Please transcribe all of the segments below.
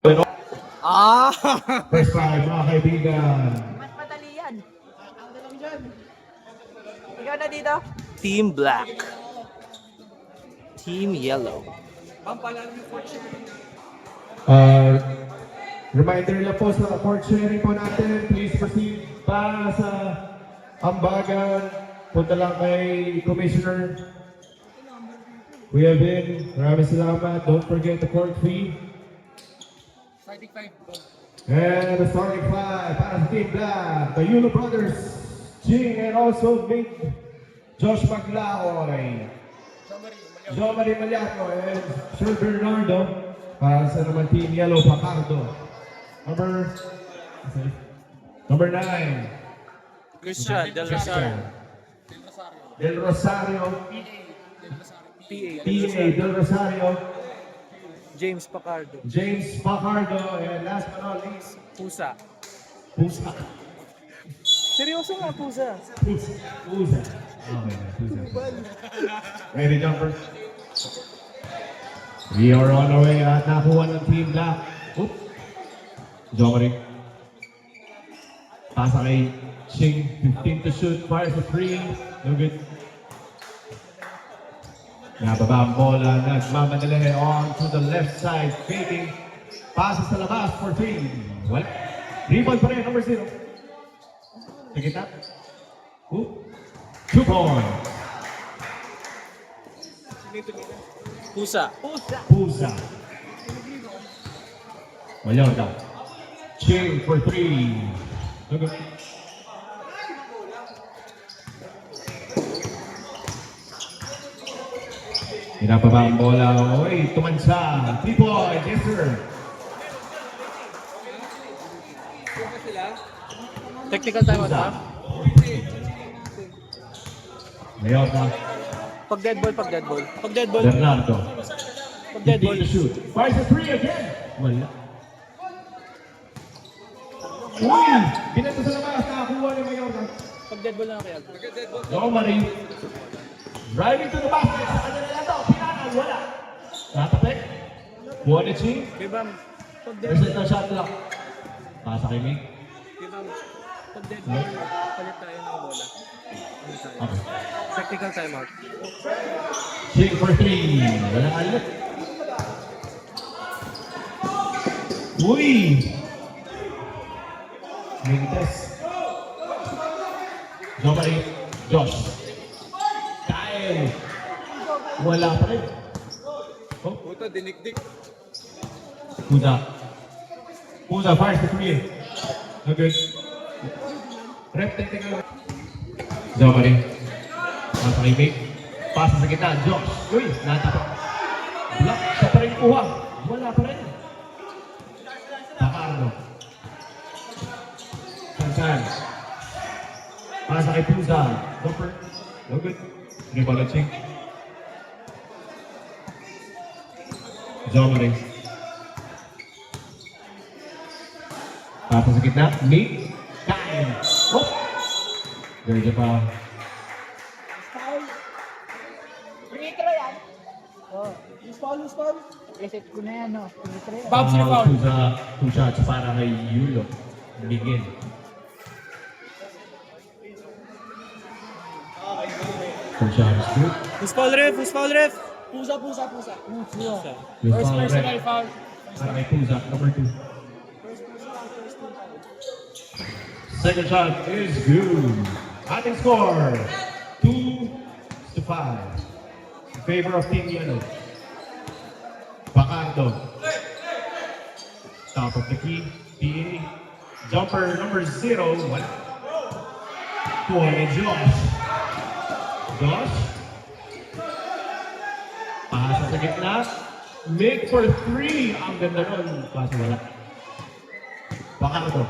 Ah! First five, mga kaibigan. Mas madali yan. Ikaw na dito. Team Black. Team Yellow. Reminder lang po sa court sharing po natin. Please proceed para sa ambagan. Punta lang kay Commissioner Kuya Vin. Maraming salamat. Don't forget the court fee. And the starting five para sa Team Black. The Yulo Brothers, Jing and also Vic, Josh Maglaoy, Jomari Malyaco, and Sir Bernardo. Para sa naman Team Yellow, Pacardo. Number 9. Christian Del Rosario. Del Rosario. PA. PA Del Rosario. James Pacardo. James Pacardo. And last but not least, Pusa. Pusa. Seryoso nga, Pusa. Pusa. Pusa. Okay, Pusa. Ready, jumper? We are on our way at nakuha ng Team Black. Oop. Jomari. Pasa kay Ching. 15 to shoot. Fires a 3. No good. Nababa ang bola. Nagmamadali on to the left side. Fading. Pasa sa labas for 3. Wala. Rebound pa rin. Number 0. Check it out. Oop. 2 points. Pusa. Pusa. Mayorga. Ching for 3. Okay. Pinapaba ang bola. Oy, tumansa. 3 points. Yes, sir. Technical time out, ha? Mayorga. Pag dead ball, pag dead ball. Pag dead ball. Bernardo. Pag dead ball. 15 to shoot. Fires a 3 again. Wala. Uy! Binato sa labas. Nakakuha ni Mayorga. Pag dead ball na kaya. Jomari. Driving to the basket. Sa kanya na lang ito. Pinanal. Wala. Natapik. Buwan ni Ching. Bibam. Pag dead Reset na shot clock. Pasa kay Mick. Bibam. Pag dead ball, palit tayo ng bola. Ano tayo? Okay. Technical time out. Ching for 3. Walang alit. Uy! Mintes. Jomari. Josh. Kyle. Wala pa rin. Oh. Puta, dinikdik. Pusa. Pusa fires the 3. No good. Rep technical. Jomari. Pasa kay Mick. Pasa sa kita. Josh. Uy! Natapak. Block. Siya pa rin kuha. Wala pa rin. Pacardo. Sansan. Pasa kay Pusa. Jumper. No good. Rebound at Ching. Jomari. Pasa sa gitna. Mick. Kain. Oh! Ganda pa. Free throw yan. Oh. Loose foul. Reset ko na yan, no. Free throw yan. Bounce na foul. Two shots para kay Yulo. Bigin. Two shots. Good. Who's foul ref? Who's foul ref? Pusa. Yung First foul personal red. foul. Para kay Pusa. Number 2. Second shot is good. Ating score, 2-5. In favor of Team Yellow. Pacardo. Top of the key, PA. Jumper number 0. Kuha ni Josh. Josh. Pasa sa gitna. Make for 3. Ang ganda nun. Pasa wala. Pacardo.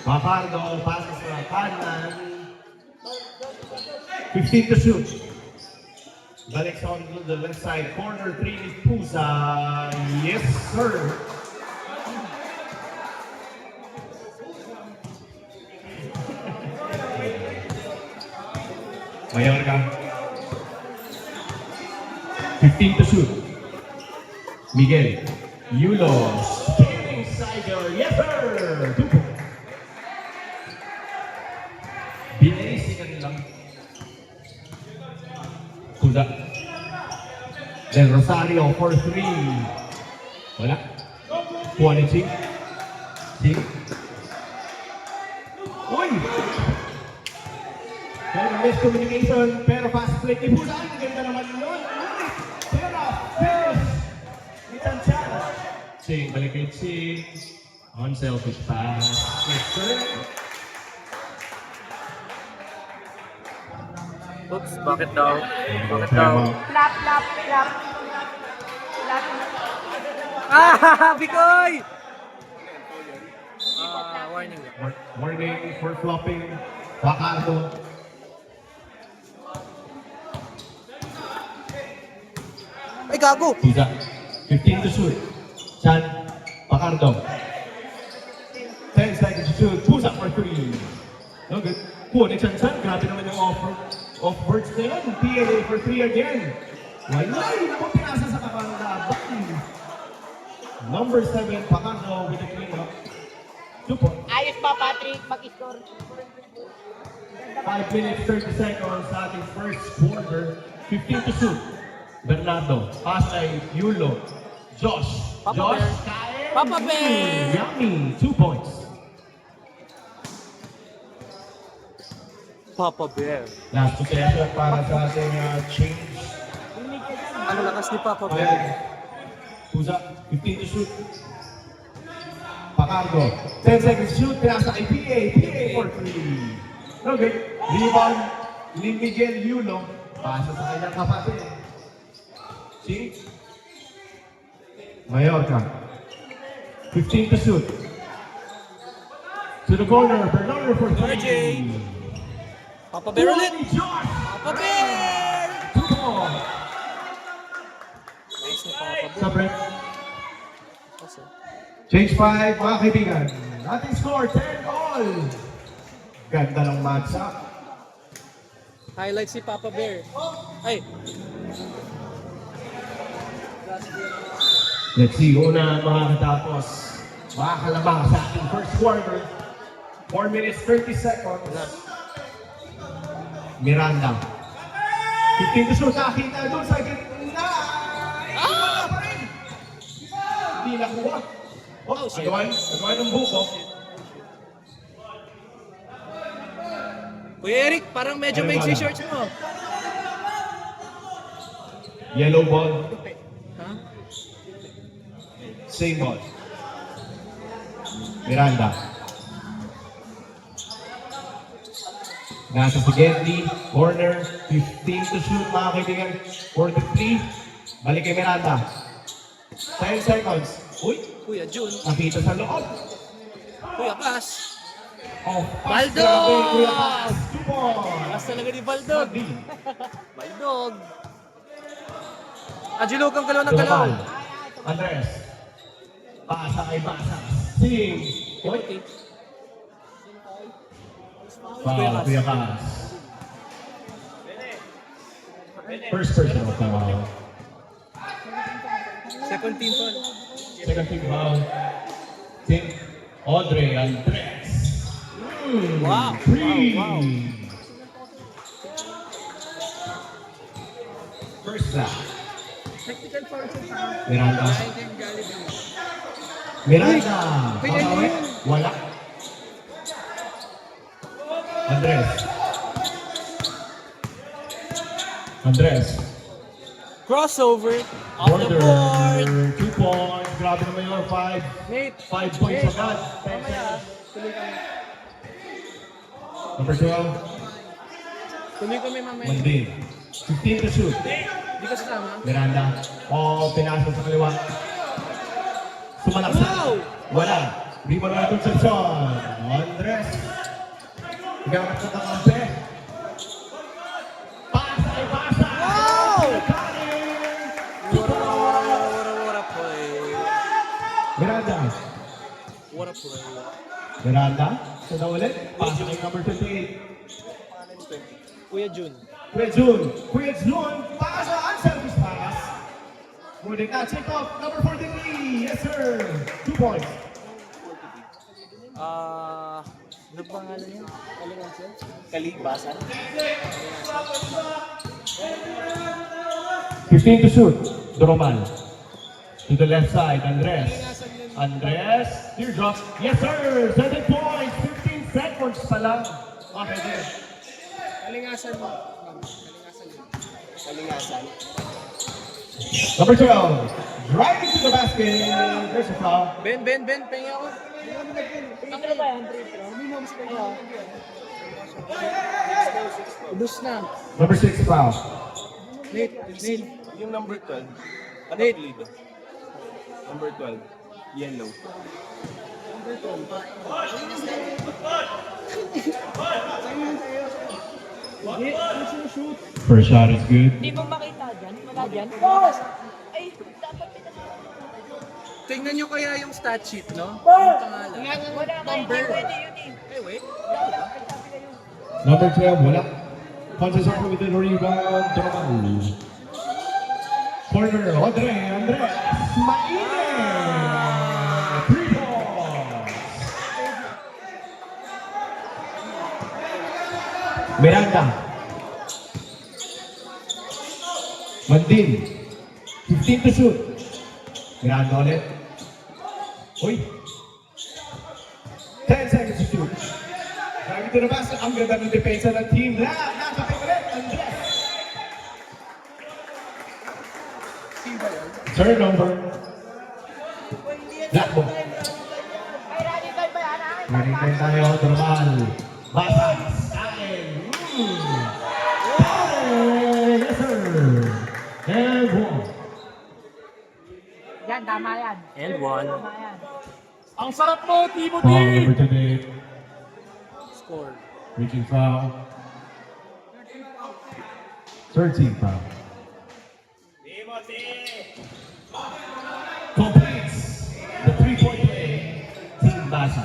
Pacardo, pasa sa kanan. 15 to shoot. Balik sa on the left side. Corner 3 is Pusa. Yes, sir. Mayorga. 15 to shoot. Miguel. Yulo. Stealing Cyber. Yes, sir. 2 points. Binisigan lang. Kuda. Del Rosario for 3. Wala. Kuha ni Ching. Ching. Uy! Pero miscommunication, pero fast break. Ibusan, ang ganda naman yun. Pero, finish! Itanchan. Ching, balik kay Ching. Unselfish pass. Yes, sir. Oops, bakit daw? Bakit daw? Flap, flap, flap. Flap. Ah, Bikoy! Warning. Warning for flopping. Wakardo. Ay, gago! Pusa. 15 to shoot. Chan. Wakardo. 10 seconds to shoot. Pusa for 3. No good. Kuha ni Chan Chan. Grabe naman yung off-birds na yun. PLA for 3 again. Wala. Yung po pinasa sa kakanda. Number 7, Pacardo with the clean up. 2 points. Ayos pa, Patrick. Mag-score. 5 minutes, 30 seconds sa ating first quarter. 15 to shoot. Bernardo. Pass ay Yulo. Josh. Papa Josh. Bear. Kain. Papa Bear. Yummy. 2 points. Papa Bear. Last possession para sa ating change. Ang lakas ni Papa Bear. Ayan. Pusa. 15 to shoot. Pacardo. 10 seconds to shoot. Pinasa kay PA. PA for 3. Okay. Rebound ni Miguel Yulo. Pasa sa kanyang kapatid. See? Mallorca. 15 to shoot. To the corner. Bernardo for 3. RJ. Papa Bear ulit. Josh. Papa Bear! 2 points. Nice ni Papa Bear. Sa break. Kasi, Change 5, mga kaibigan. Ating score, 10 all. Ganda ng match-up. highlight si Papa Bear. Ay, Let's see, una makakatapos. Makakalabang sa ating first quarter. 4 minutes, 30 seconds. Miranda. 15 to shoot, nakita doon sa gitna. Wala pa rin. Hindi nakuha. Oh, agawan ng buko. Kuya Eric, parang medyo Ano maiksi ba? shorts mo. Yellow ball, Ha? same ball. Miranda. Nasa si Getty, corner, 15 to shoot mga kaibigan, 43. Balik kay Miranda. 10 seconds. Uy, Kuya Jun. nakita sa loob. Kuya Cass. Oh, Baldo! grabe, Kuya Paz. 2 points. Cass talaga ni Baldog. Sabi. Baldog. Angelo kang galaw ng galaw. Tumakal. Andres. Pasa kay Basa. Sing. Uy. Okay. Wow, Kuya Paz. First personal foul. Second team foul. Second team foul. Team Audrey Andres. Wow. Three. Wow. First foul. Technical foul sa Miranda. Jollibee. Miranda. Uy, Pakawi. ayun. Wala. Andres. Andres. Crossover. Off the board. 2 points. Grabe naman yun. 5 Nate. 5 points Nate. agad. Mamaya. Tuloy kami. Number 12. Tuloy kami mamaya. Mandin. 15 to shoot. Hindi ka sasama. Miranda. Pinasa sa kaliwa. Sumalaksa. Wow! Wala. Rebound na itong Simpson. Andres. Gamit sa takampe. Pasa ay pasa. Wow! Kanin. What a play. Miranda. What a play. Miranda. Sa na ulit. Pasa kay number 28. Kuya Jun. Kuya Jun. Kuya Jun. Pasa. Unselfish pass. Moving out, take off, number 43. Yes, sir. 2 points. Ano pangalan niya? Kalibasan? 15 to shoot. Doromal. To the left side, Andres. Andres, teardrop. Yes, sir. 7 points. 15 seconds pa lang. Okay, there. Kalingasan mo. Kalingasan mo. Kalingasan. Number 12. Driving to the basket. There's a foul. Ben, pahinga ako. Ano ba yan? Minimum sa kanya. Ubus na. Number 6 foul. Nate. Yung number 12. Ano lead? Number 12. Yellow. First shot is good. Hindi mo makita dyan? Wala dyan? Boss! Ay, dapat Tingnan nyo kaya yung stat sheet, no? Yung pangalan. wala ka. Hindi pwede yun eh. Ay, wait. Number 12, wala. Punches over with the rebound. Doromal. Corner, Andres. Mainit! 3 points. Miranda. Mandin. 15 to shoot. Miranda ulit. Uy. 10 seconds to shoot. Driving to the basket. Ang ganda ng depensa ng team. Nakapit ulit. Andres. Turnover. Blackball. Ay, ready time ba yan? Running time tayo. Normal. Basas. Akin. Yes, sir. And 1. Yan, tama yan. And one. Tama yan. Ang sarap mo, Foul Timothy! number 28. Score. Reaching foul. 13 foul. Completes the 3-point play. Team Basa.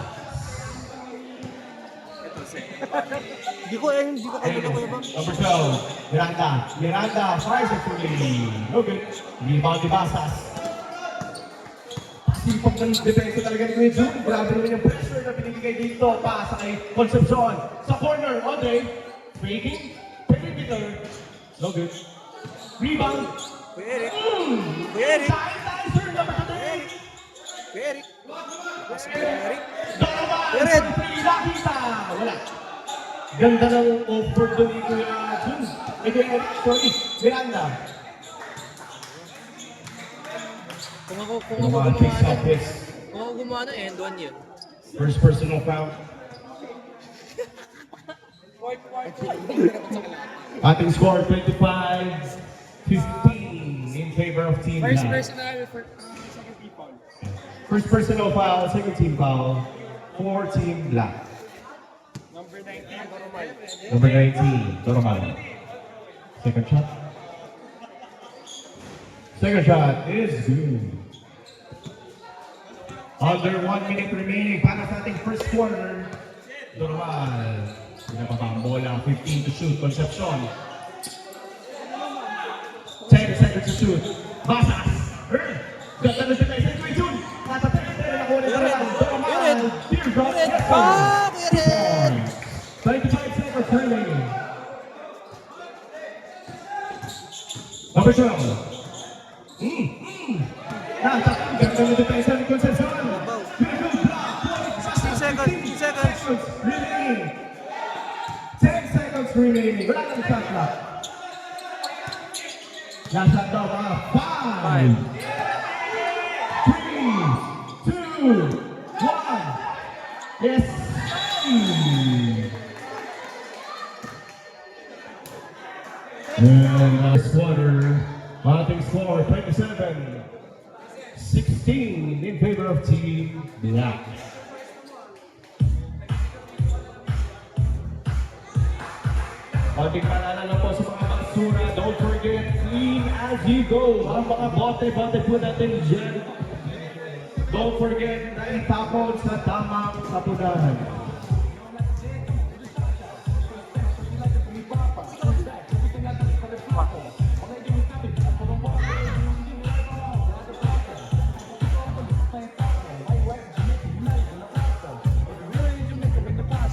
Hindi ko Number 12, Miranda fires it for me. No good. Rebound ni Basas. Sipag ng depensa talaga ni Kuya Jun. Grabe naman yung pressure na binibigay dito pa sa kay Concepcion. Sa corner, Andre. Faking. Perimeter. No good. Rebound. Kuya Eric. Sir, number 38. Kuya Eric. Mas Kuya Eric. Donovan. Red. Nakita. Wala. Ganda ng offer doon ni Kuya Jun. Sorry, Miranda. Kung ako Donovan picks up gumawa his kung ako gumawa ng end one yun. first personal foul. Ating score 25-15 in favor of Team First Black. personal for second people. First personal foul, second team foul for Team Black. Number 19, Doromal. Number 19, Doromal. Second shot. Second shot is good. Under 1 minute remaining para sa ating first quarter. Doromal. Pinapabang bola, 15 to shoot. Concepcion. 10 seconds to shoot. Basas. Ganda na siya sa Kuya Jun. Nasa 10 na nakuha ni Doromal. Doromal. Teardrop. Yes, sir. 25 seconds remaining. Number 12. Nasa ganda ng depensa ni Concepcion. 16 seconds. Remaining. 10 seconds remaining. Wala nang shot clock. Nasa daw mga 5, 3, 2, 1. Yes. And last quarter, ating score 27-16 in favor of Team Black. Ating paalala po sa mga basura, don't forget, clean as you go. Ang mga bote-bote po natin dyan. Don't forget na itapon sa tamang sapunan.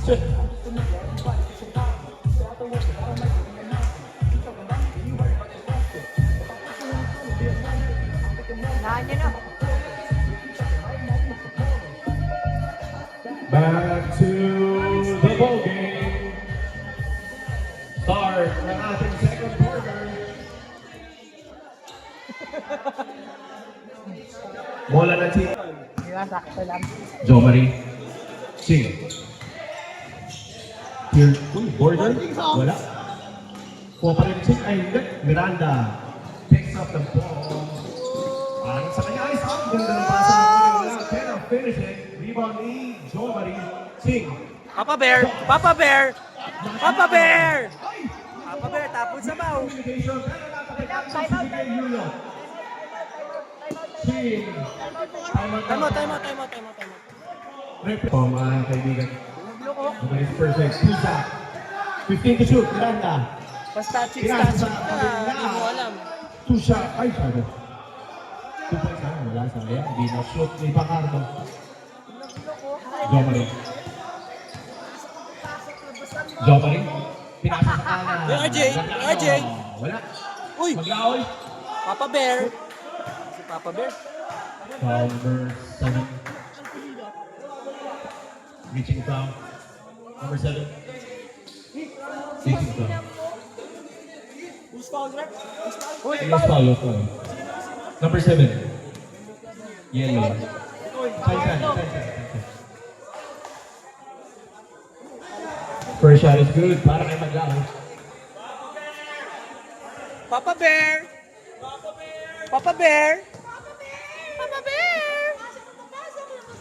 Sit. Nahan niya na. Back to the ball game. Start ng ating second quarter. Bola ng team. Di ba, sakto lang. Jo Marie. Sing. Here. Uy, border. Wala. Po pa rin Sing. Ay, hindi. Miranda. Picks up the ball. Parang sa kanya ay saan. Ganda ng pasa. Wala. Cannot finish it. Rebound ni Jo Marie. Sing. Papa Bear! Papa Bear! Papa Bear! Papa Bear, tapos sa baw. Communication. Pero natakita sa Sige Yulo. Sing. Time out. Oh, mga kaibigan. Okay, perfect. Pusa. 15 to shoot. Miranda. Basta chicks Pinasa touch sa ka, kabila. hindi mo alam. Two shot. Ay, sabi. 2 points na. Wala sa kaya. Hindi na shoot ni Bacardo. Jomari. Jomari. Pinasa sa kanan. RJ. Wala. Uy! Maglaoy. Papa Bear! Si Papa Bear. Number 7. Reaching down. Number 7. Reaching down. Uy! Yes, foul. Number 7. Yellow. Side. First shot is good. Para kay Maglaoy. Papa Bear! Papa Bear! Papa Bear!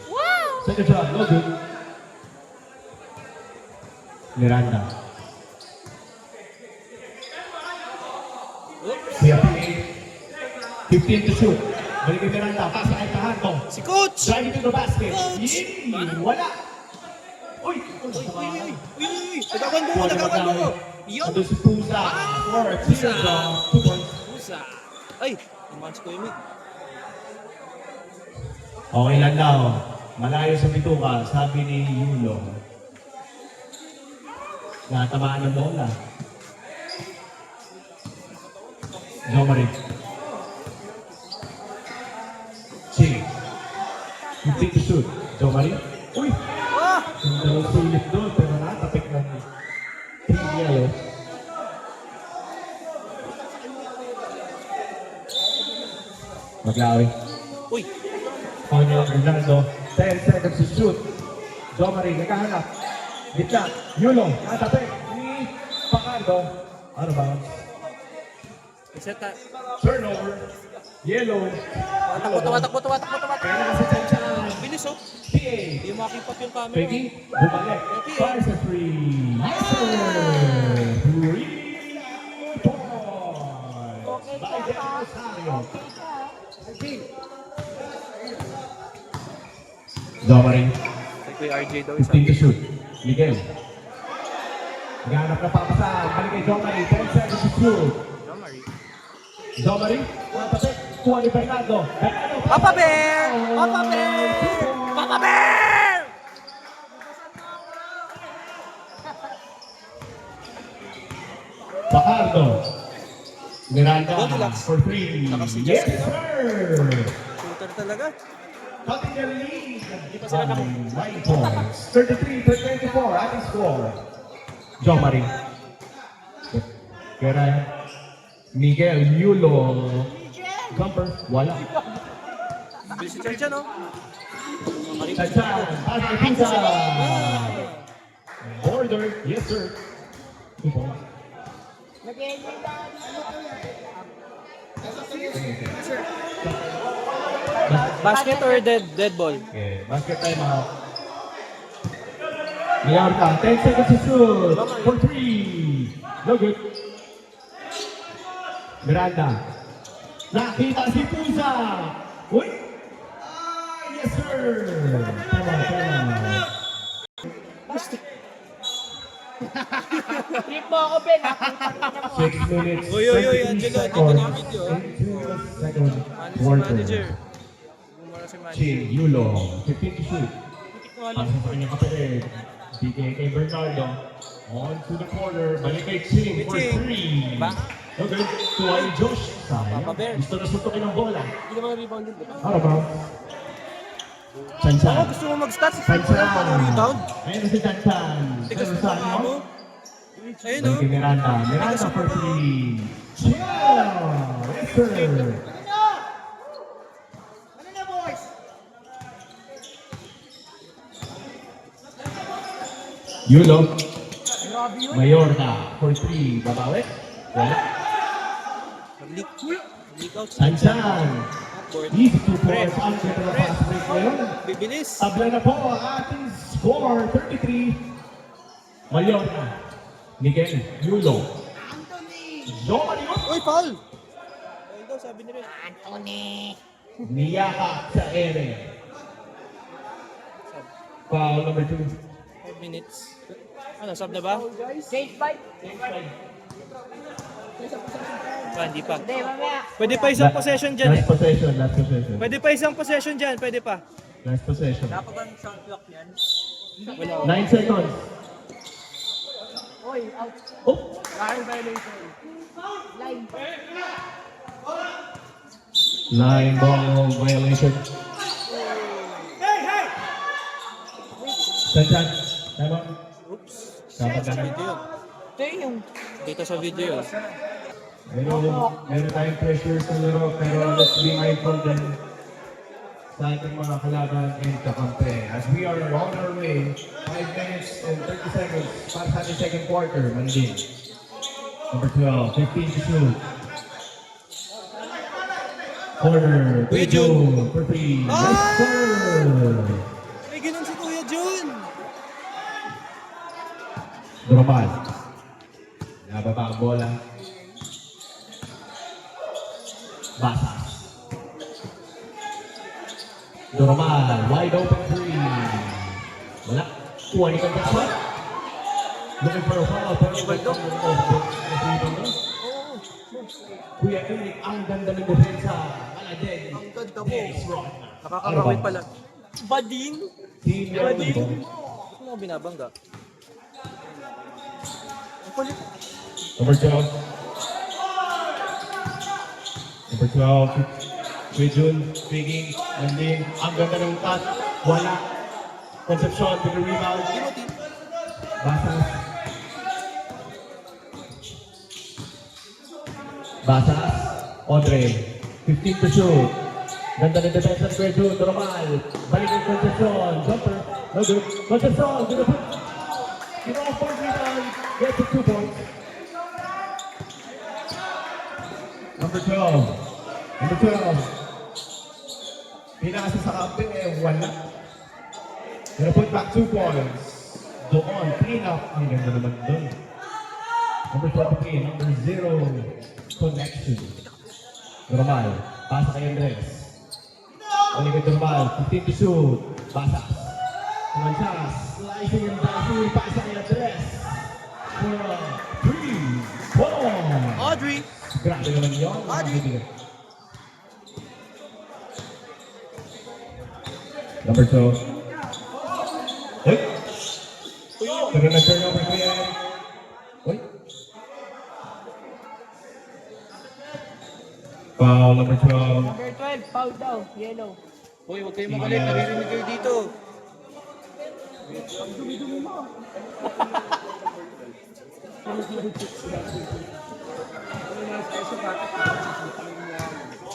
Wow! Second shot, no good. Miranda. Siya 15 to shoot. Balik kay Miranda. Pasa kay Tahanto. Si Coach! Driving to the basket. Coach! Yee! Wala. Uy! Nagawan mo! Yun! Ando si Pusa. For a clear draw. 2 points. Pusa! Ay! Tumanch ko yung mid. Okay lang daw. Malayo sa bituka, sabi ni Yulo. Natamaan ng bola. Jomari. Ching. 15 to shoot. Jomari. Uy! Ah! Ang dalawang sulit doon, pero natapik ng Trivial. Maglaoy. Uy! Onyo Orlando, 10 seconds to shoot. Jomari, naghahanap. Gitna, Yulo, natapik ni Bacardo. Ano ba? Iseta. Turnover. Yellow. Takbo. Kaya na kasi Chanchan. Bilis oh. PA. Hindi mo makipot yung camera. Peggy, bumalik. Fires a three. Yes, sir. 3 points. By Jeff Rosario. Jomari, Kay RJ daw 15 to shoot. Miguel. Naghanap na papasan. Balik kay Jomari. 10 seconds to shoot. Jomari, matapik. Kuha ni Bernardo. Papa Bear! Papa Bear! Papa Bear! Bacardo. Miranda Goldilocks. for 3. Nakasuggest Yes, ka. sir. Shooter talaga. Cutting the lead by 9 points. 33-24 ating score. Jomari. Kera Miguel Yulo. Jumper. Wala. Bilis si Chercha, no? Chanchan. Pasa kay Pisa. Order. Yes, sir. 2 points. Basket or dead ball? Okay, basket time out. Mayarka, 10 seconds to shoot. For 3. No good. Miranda. Nakita si Pusa. Uy! Yes, sir. Tama. Trip mo ako, Ben. Nakita mo. 6 minutes. Oy, 33 Angelo, seconds dito na ang video. into the second Si quarter. manager. Bumara si manager. Chin, Yulo. 15 to shoot. Putik mo alam. Pasa sa kanyang kapatid. PK kay Bernardo. On to the corner. Balik kay Ching for Ching. 3. Ba? Okay. Tuwa ni Josh. Sayang. Papa Bear. Gusto na suntukin ng bola. Hindi naman rebound yun, di ba? Ano ba? Chan-chan. Ako gusto mo mag-stat si Frank Chan-chan. wala pa rebound. Ayun na si Chan-chan. Tigas Pero mo saan pa mo? mo. Ayun Balik o. kay Miranda. Miranda for 3. Chill! Yes, sir. Yulo. Mayorga for 3. Babawi. Wala. Nag-leak. Leak out. Chan-chan. Court. Easy 2 points. Ang ganda na pass break ngayon. Bibilis. Tabla na po ang ating score. 33. Mayorga. Miguel. Yulo. Joe Manigot. Uy, foul! Ayun daw, sabi ni Ren. Niyaka sa ere. Foul number 2. 5 minutes. Ano, sub na ba? Change fight. Hindi pa. Hindi, mamaya. Pwede pa isang possession dyan eh. Last possession, last possession. Pwede pa isang possession dyan, pwede pa. Last possession. Dapat ang shot clock yan. 9 seconds. Oy, out. Oh! Line violation. Line. Line ball violation. Chan-chan. Tama. Oops. Dapat Sa na. video yun. Ito yung Dito sa video yun. Meron tayong pressure sa laro, pero let's be mindful din sa ating mga kalaban and kakampi. As we are on our way, 5 minutes and 30 seconds para sa ating second quarter. Mandin. Number 12, 15 to shoot. Corner, Kuya Jun for 3. Ah! Yes, sir! May ganun si Kuya Jun! Normal. Nababa ang bola. Basa. Normal. Wide open 3. Wala. Kuha ni Kanta shot. Looking for a foul. Kuya Eric, ang ganda ng depensa. Aladen. Ang ganda mo. Dennis Rock. Nakakakawin pala. Bading! Team Bading! Melbourne. Ano mo binabangga? Number 12. Number 12. Kuya Jun, speaking. Mandin. Ang ganda ng cut. Wala. Concepcion with the rebound. Timothy! Basas. Basas. Audrey. 15 to shoot. Ganda ng defense ng Kuya Jun. Normal. Balik ng Concepcion. Jumper. No good. Concepcion. Gonna put. Point rebound. Gets it 2 points. Number 12. Number 12. Pinasa sa kapit eh. Wala. Gonna put back 2 points. Doon, clean up. Ay, ganda naman doon. Number 23, number 0, connection. Normal, pasa kay Andres. Balik normal, 15 to shoot. Basa. Naman siya, slicing and dicing, pasa kay Andres. For 3 points. Audrey! Grabe naman yun. Audrey. Number 2. Uy! Pero nag-turnover ko yan. Uy! Foul number 12. number 12, foul daw, yellow. Uy, huwag kayong makalit. Naririnig kayo dito.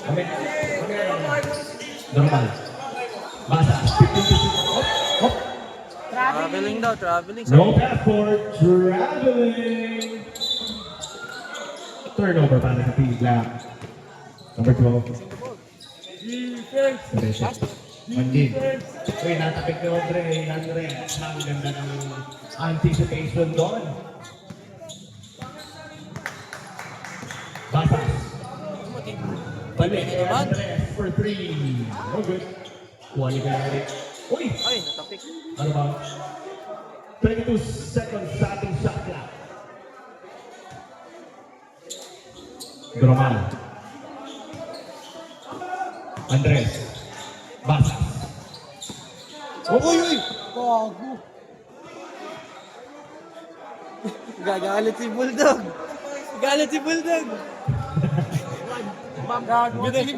Kami. Normal. Basa. 15 to shoot. Hop! Hop! Traveling daw, traveling. No pass for traveling. Turnover para sa Team Black. Number 12. Defense. Mandin. Uy, natapik ni Andre. Ang ganda ng anticipation doon. Basa. Balik kay Andres for 3. No good. Kuha ni Gary. Uy! Ay, natapik. Ano ba? 22 seconds sa ating shot clock. Gromal. Andres. Basa. Uy, uy! Gago. Gagalit si Bulldog. Galit si Bulldog.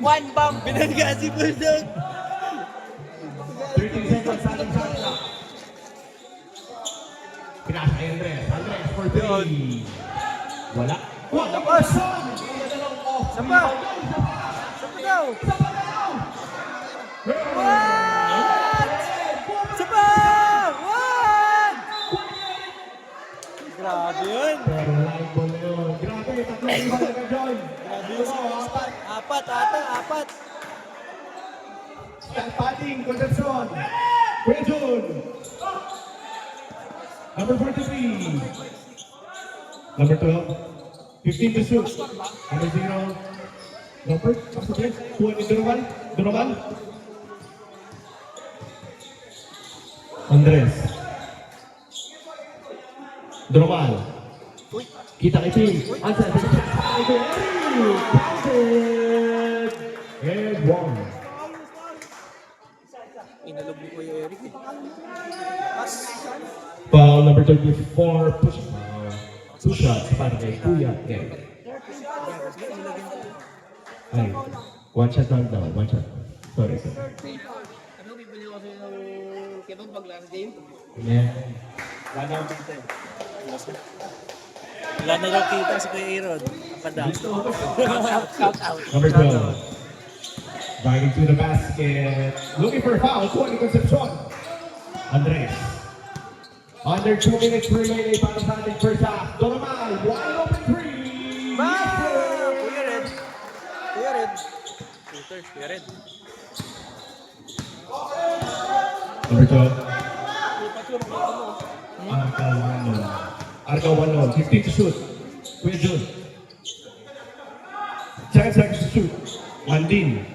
One bump. Binangga si Bulldog. 13 seconds sa ating shot clock. Pinasa kay Andres. Andres for 3. Wala. Lakas. Sapa. Sapa daw. What? Sapa! What? Grabe yun. Pero live ball na yun. Grabe, tatlong iba nag-join. Grabe yun. Apat ata, apat. Stan Pating, Concepcion. Kuya Jun. Number 43. Number 12. 15 to shoot. Number 0. Number, pasok yan. Kuha ni Duromal. Duromal. Andres. Duromal. Kita kay Tim. Ansa. Counted. And one. Inalog mo Kuya Eric eh. Foul number 34. Push. Two shots para kay Kuya Eric. Ay, one shot lang daw. One shot. Sorry, sir. Ano, bibili ko sa'yo kebab pag last game? Yeah. Wala na akong kita eh. Wala na raw kita si Kuya Aaron. Padam. Shout out. Number 12. Driving to the basket. Looking for a foul. Kuha ni Concepcion. Andres. Under 2 minutes remaining para sa ating first half. Dolomal, wide open three. Kuya Red. Kuya Red. Shooters, Kuya Red. Number 12. Argao 1-0. 15 to shoot. Kuya Jun. 7 seconds to shoot. Landin.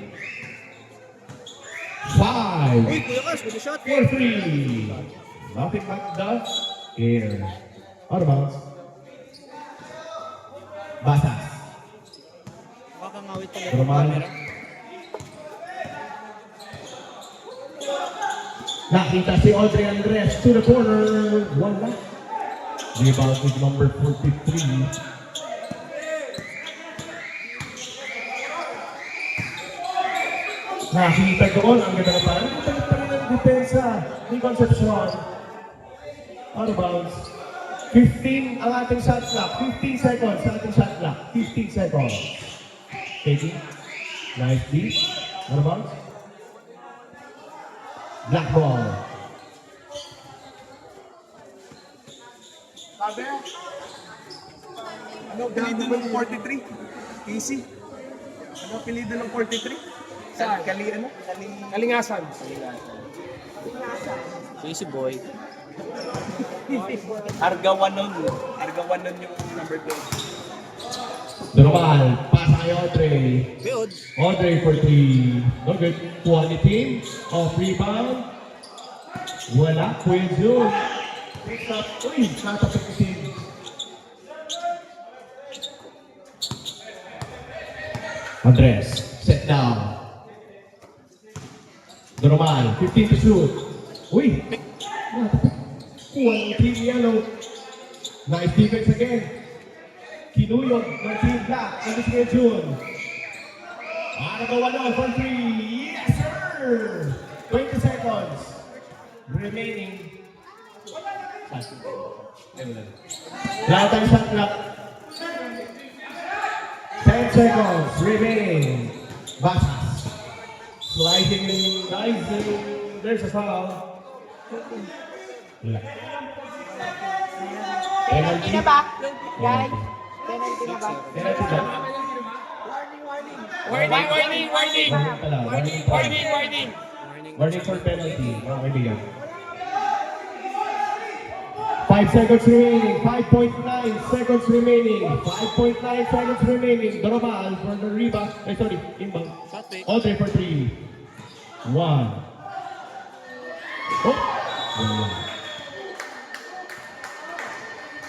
5. Uy, Kuya Kas, with a shot. 4-3. Nothing but the air. Out of bounds. Basas. Makakangawit talaga. Roman. Nakita si Audrey Andres to the corner. Wala. Rebound with number 43. Nakita doon ang ganda na parang ng depensa ni Concepcion. Out of bounds. 15 ang ating shot clock. 15 seconds ang ating shot clock. 15 seconds. Taking. Nice deep. Out of bounds. Black ball. Sabi, ano apelido ng 43? Easy. Ano apelido ng 43? Saan? Ano? Kalingasan. Easy boy. Argawanon. Argawanon yung number 2. Normal. Pasa kay Audrey. Good. Audrey for 3. No good. Quality. Off rebound. Wala. Kuya Jun. Picks up. Uy, natapos si team. Andres. Set down. Normal. 15 to shoot. Uy. Kuha ng team yellow. Nice defense again. Kinuyog ng team black. Ano si Kuya Jun? Nagawa na for 3. Yes, sir! 20 seconds. Remaining. Lahat ang shot clock. 10 seconds remaining. Basas. Sliding guys. There's a foul. Penalty na ba? Guys, penalty na ba? Penalty ba? Warning! Warning for penalty. Mga kaibigan. 5 seconds remaining. 5.9 seconds remaining. 5.9 seconds remaining. Doromal for the rebound. Sorry, inbound. Shot pick. Audrey for 3. 1. Oh.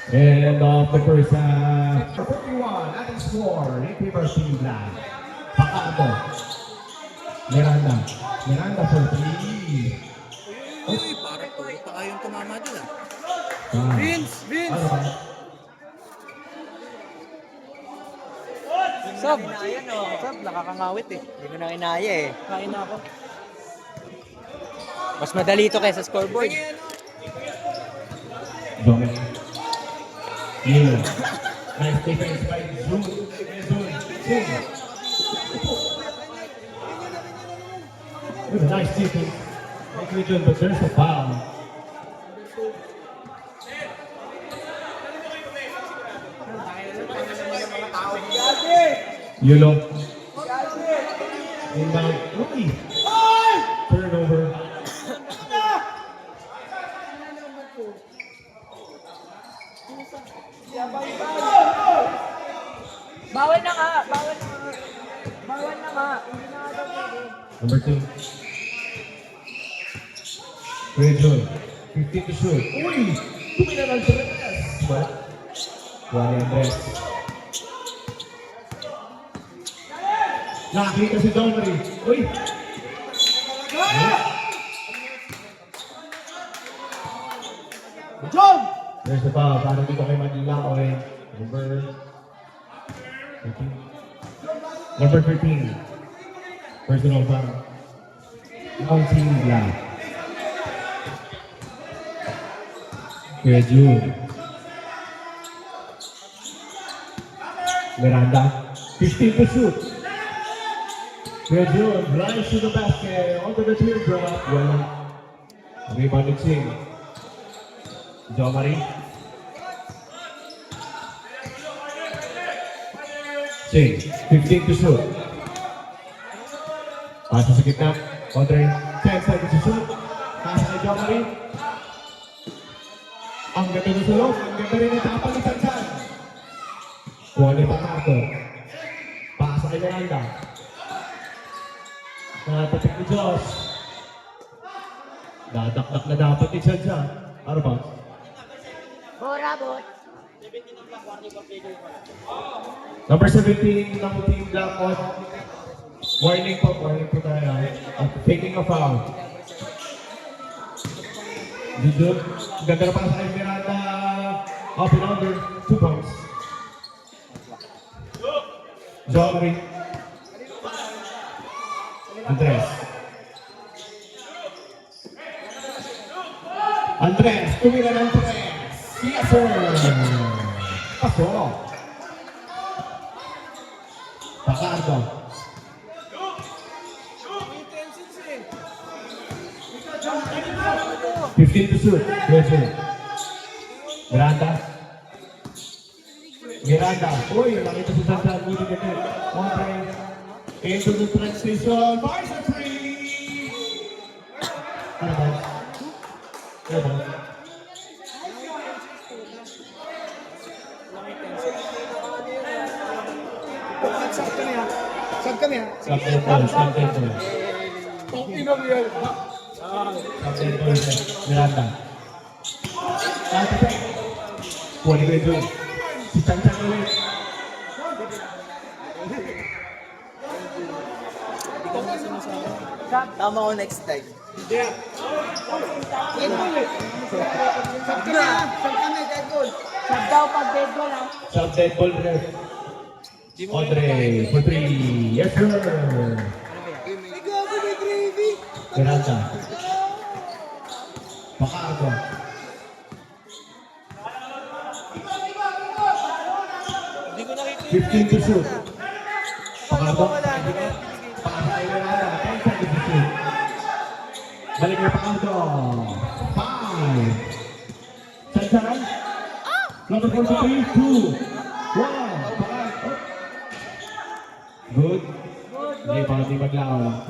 And off the first half. 41 at the score. In favor of Team Black. Pakato. Miranda. Miranda for 3. Uy, parang puro pa kayong tumama dyan ah. Ah. Vince! Vince! Ano ba? Sob, Sob, nakakangawit eh. Hindi ko na kinaya eh. Kain na ako. Mas madali ito kaysa scoreboard. Dominic. Yun. Nice defense by Jun. Jun. With a nice defense. Thank you, Jun, but there's a foul. Yulo. Inbound. Uy! Turnover. Bawal na nga! Bawal na nga! Bawal na nga! Hindi na nga daw pwede. Number 2. Great Jun. 50 to shoot. Uy! Tumina ng tres. Wala. Wala Andres. Nakakita si Domri. Uy! John! There's the foul. Parang dito kay Manila. Okay. Number 13. Number 13. Personal foul. Ang team black. Kuya Jun. Miranda. 15 to shoot. Kuya Jun drives to the basket. Onto the teardrop. Wala. Rebound and Sing. Jo Marie. Sing. 15 to shoot. Pasa sa gitna. Andre. 10 seconds to shoot. Pasa kay Jo Marie. Ang ganda ng sulong. Ang ganda rin ng tapalitan dyan. Kuha ni Pacato. Pasa kay Miranda. Natatik ni Josh. Dadakdak na dapat ni Chad dyan. Ano ba? Borabot! Number 17 ng team Black Hawk. Warning po tayo. At taking a foul. Dito, ganda na para sa kay Miranda. Up and under, 2 points. Zomri. Andres. Andres, tumira ng tres. Yes, sir. Paso. Pacardo. 15 to shoot. Yes, sir. Miranda. Miranda. Uy, nakita si Sansan. Hindi ka din. Okay. Into the transition. Bars are free. Ano ba? Ano ba? Saan kami ha? Captain Paul. Captain Paul. Captain Paul. Miranda. Captain. Pwede ko ito. Si Sansan ulit. Tama ko next time. Sab daw pag dead goal ha? Sub dead ball ref. Andre, for 3. Yes, sir. Miranda. Pacardo. Hindi ko nakikita. 15 to shoot. Pacardo. Pacardo kay Miranda. 10 seconds to shoot. Balik kay Pacardo. 5. Sansaran. Number 43, 2, 1. Pacardo. Good. Hindi pa natin maglawan.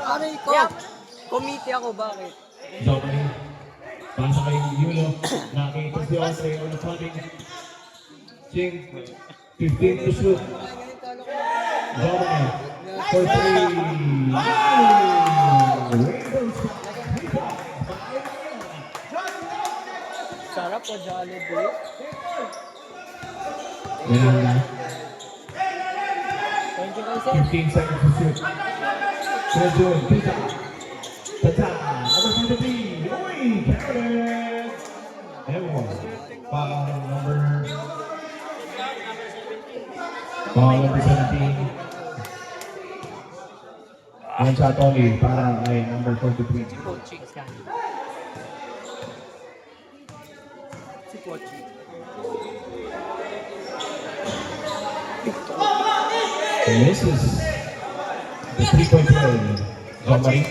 Ano ito? Committee ako, bakit? Domani. Pasa kay Yulo. Nakita si Andre on the funding. Ching. 15 to shoot. Domani. For 3. Sarap po, Jollibee. Miranda. 20%. 15 seconds to shoot. Pressure. Pita. Tata. Number 23. Uy! Karen! Ewan. Number Ball number 17. One shot only para kay number 43. Coaching. Si Pochi. And this is the 3-point play. Somebody.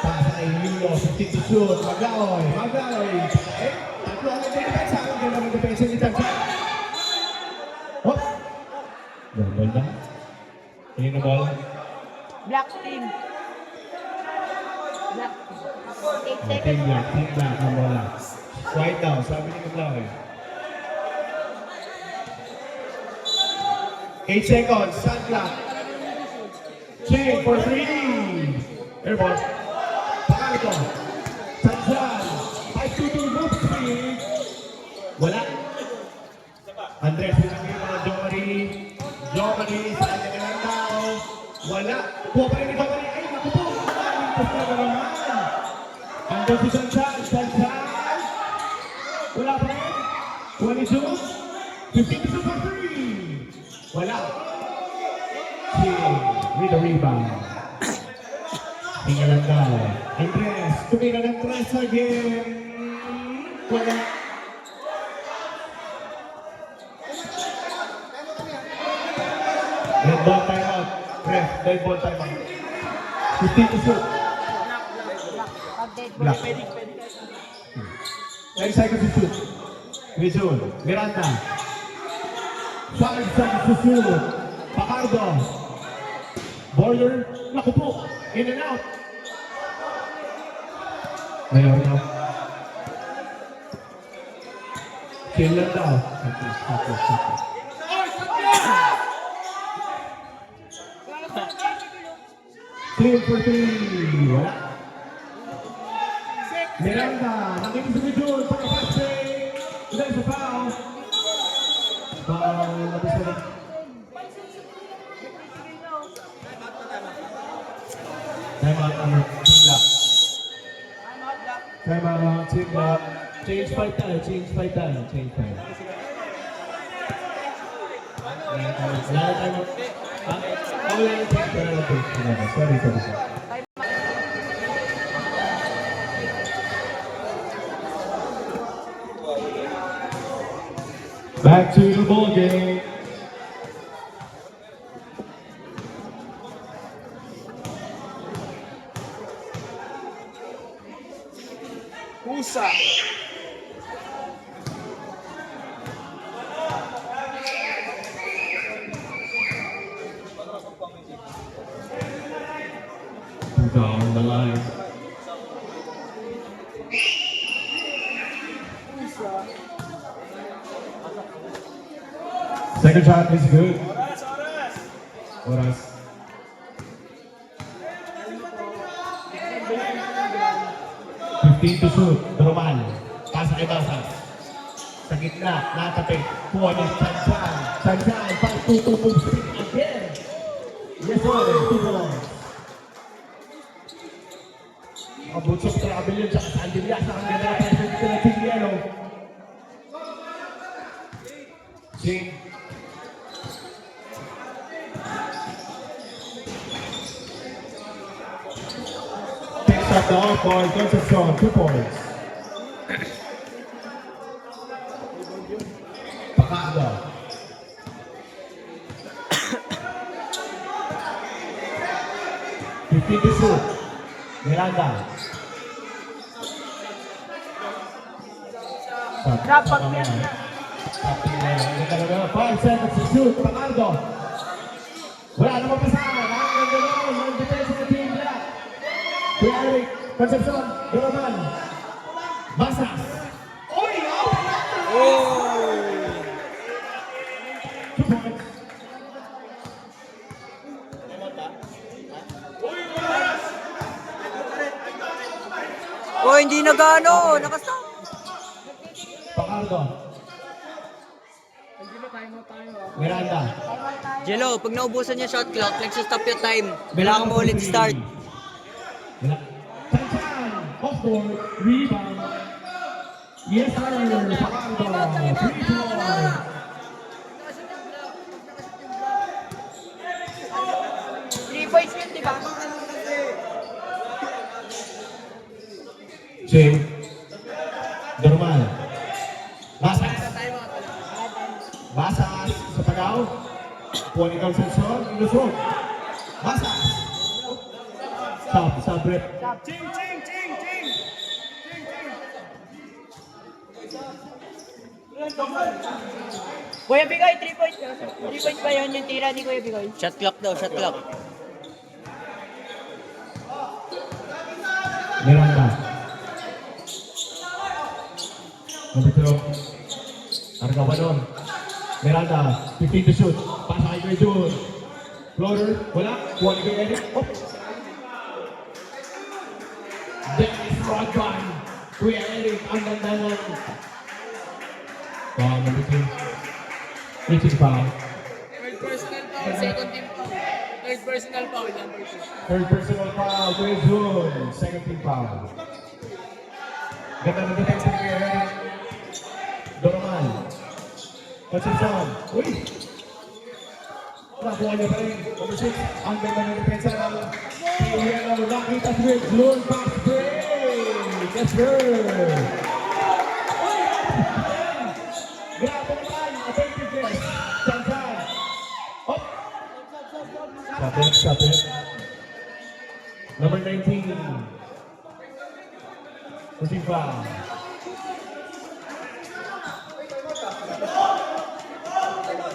Pasa kay Lilo, 15 to shoot. Magaoy. Tatlo ang nagdedepensa. Ang ganda ng depensa ni Tansan. Oh! Ball na. Ayun na ball. Black team. Black team. 8 seconds. Team black ang bola. White down, sabi ni Maglaoy. 8 seconds, sun clock. Chain for 3. Airball. Pakalito. Sansan. 5-2-2 move speed. Wala. Andres, pinagay mga Jomari, sa kanya na lang tao. Wala. Kuha pa rin ni Jomari. Ay, naku po. Ligtas na naman. Andres si Sansan. Wala pa rin. 22. 15 for 3. Wala. King with the rebound. Tingnan lang daw. Andres, tumira ng 3 again. Wala. Red ball timeout. Ref, red ball timeout. 15 to shoot. Black. 9 seconds to shoot. Visual. Miranda. 5 seconds to shoot. Pacardo. Border. Naku po. In and out. Ngayon na. Kill lang daw. Stop. 3 for 3. Wala. Miranda. Nakinig sa Visual. Pagkapase. Ilan sa foul. Foul. Nabisalit. Time out number Team Black. Time out Team Black. Change 5 tayo. Change 5. Wala time out. Sorry. Back to the ball game. Pusa. Down the line. Second shot is good. Oras. To shoot. Normal. Pasa kay Basas. Sa gitna. Natapit. Kuha ni Sansan. 5-2-2 move speed again. Yes, sir. 2 balls. Abutsok travel yun sa Sandilia sa ang ganda na present dito ng Team Yellow. Jing. Takes up the off-ball, Concepcion, 2 points. Pacardo. to shoot. Miranda. Dapat yan. 5 seconds to shoot. Pacardo. Wala namang kasama. Ang ganda naman. Ang defense ng Team Black. Kuya Eric. Concepcion. Donovan. Basas. Oy! Oh! 2 points. Oh, hindi nagano. Nakastop. Pacardo. Miranda. Jello, pag naubusan yung shot clock, nagsistop yung time. Kailangan mo ulit start. Tansan. Off-board. Rebound. Yes, sir. Pakalbo. 3-4. 3 points yun, di ba? Jay. Normal. Basas. Basas sa pagaw. Kuha ni Concepcion. Ilusog. Basas. Stop rep. Ching, ching, ching, ching! Kuya Bigoy, 3 points. 3 points ba yun yung tira ni Kuya Bigoy? Shot clock daw, shot clock. Miranda. Number 2. Argawanon. Miranda. 15 to shoot. Pasa kay Kuya Jun. Floater. Wala. Kuha ni Kuya Eric. Oh. Dennis Rodman. Kuya Eric. Ang ganda ng... Wow, number 2. Reaching foul. Third personal foul, second team foul. Third personal foul, number 2. Third personal foul. Kuya Jun. Second team foul. Ganda ng defense ni Kuya Eric. Dorman. Concepcion. Uy! Nakuha niya pa rin. Number 6. Ang ganda ng defense ng Yellow. Nakita si Rick. Loon pass break. Yes, sir. Grabe naman. Attentiveness. Sansan. Hop. Stop it. Number 19. Pushing foul.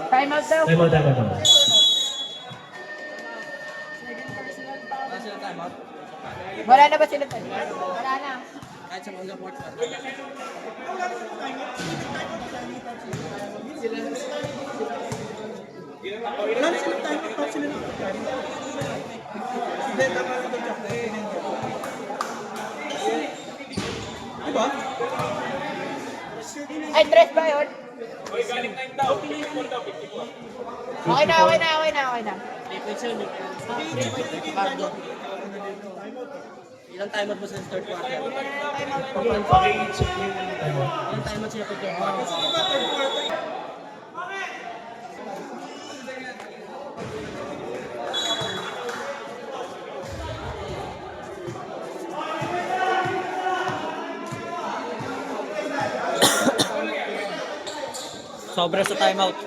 Time out daw. Time out. Wala na ba sila tayo? Wala na. Kahit sa mga ports pa. Diba? Ay, tres ba yun? Okay na. 3 points yun. Ricardo. Ilang time out mo sa third quarter? Ilang time out siya sa third quarter? Sobra sa timeout.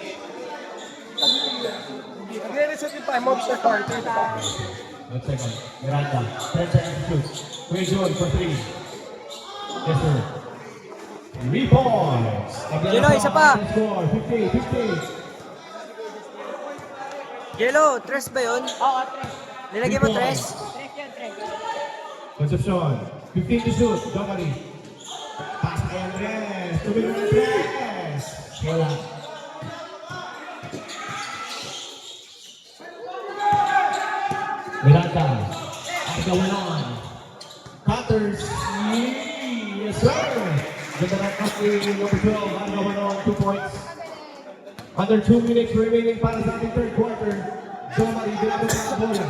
Nagre-reset yung timeout sa quarter. 1 second. Miranda. 10 seconds to shoot. Kuya Jun for 3. Yes, sir. 3 points. Jelo, isa pa. Score. 50. Yelo, tres ba yun? Oo, tres. Nilagay mo tres? Tres yan, tres. Concepcion. 15 to shoot. Jokari. Pass kay Andres. Tumilong Andres. Wala. Miranda. Argawanon. Cutters. Yes, sir. Ganda ng kasi number 12. Argawanon, 2 points. Under 2 minutes remaining para sa ating third quarter. Jomari, bilado sa bola.